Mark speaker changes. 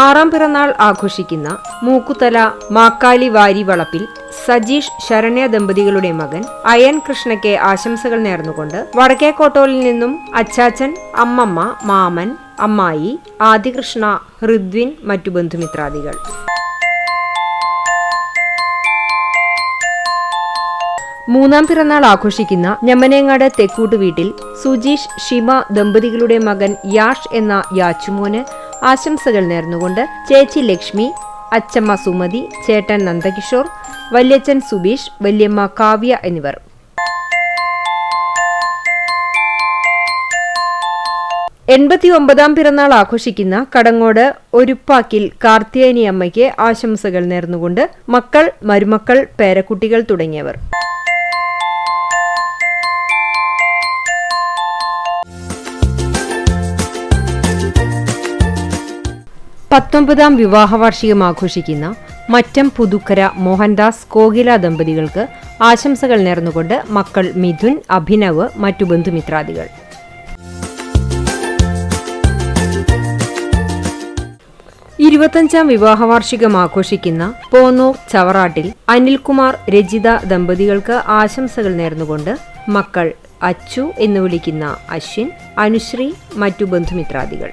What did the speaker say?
Speaker 1: ആറാം പിറന്നാൾ ആഘോഷിക്കുന്ന മൂക്കുതല മാക്കാലി വാരി വളപ്പിൽ സജീഷ് ശരണ്യ ദമ്പതികളുടെ മകൻ അയൻ കൃഷ്ണയ്ക്ക് ആശംസകൾ നേർന്നുകൊണ്ട് വടക്കേക്കോട്ടോലിൽ നിന്നും അച്ചാച്ചൻ, അമ്മമ്മ, മാമൻ, അമ്മായി, ആദികൃഷ്ണ, ഋദ്വിൻ, മറ്റു ബന്ധുമിത്രാദികൾ. മൂന്നാം പിറന്നാൾ ആഘോഷിക്കുന്ന ഞമ്മനേങ്ങാട് തെക്കൂട്ട് വീട്ടിൽ സുജീഷ്, ഷിമ ദമ്പതികളുടെ മകൻ യാഷ് എന്ന യാച്ചുമോന് ആശംസകൾ നേർന്നുകൊണ്ട് ചേച്ചി ലക്ഷ്മി, അച്ചമ്മ സുമതി, ചേട്ടൻ നന്ദകിഷോർ, വല്യച്ഛൻ സുബീഷ്, വല്യമ്മ കാവ്യ എന്നിവർ. എൺപത്തിയൊമ്പതാം പിറന്നാൾ ആഘോഷിക്കുന്ന കടങ്ങോട് ഒരുപ്പാക്കിൽ കാർത്തിയാനി അമ്മയ്ക്ക് ആശംസകൾ നേർന്നുകൊണ്ട് മക്കൾ, മരുമക്കൾ, പേരക്കുട്ടികൾ തുടങ്ങിയവർ. പത്തൊമ്പതാം വിവാഹവാർഷികം ആഘോഷിക്കുന്ന മറ്റം പുതുക്കര മോഹൻദാസ്, കോകില ദമ്പതികൾക്ക് ആശംസകൾ നേർന്നുകൊണ്ട് മക്കൾ മിഥുൻ, അഭിനവ്, മറ്റു ബന്ധുമിത്രാദികൾ. ഇരുപത്തഞ്ചാം വിവാഹവാർഷികം ആഘോഷിക്കുന്ന പോന്നൂർ ചവറാട്ടിൽ അനിൽകുമാർ, രജിത ദമ്പതികൾക്ക് ആശംസകൾ നേർന്നുകൊണ്ട് മക്കൾ അച്ചു എന്ന് വിളിക്കുന്ന അശ്വിൻ, അനുശ്രീ, മറ്റു ബന്ധുമിത്രാദികൾ.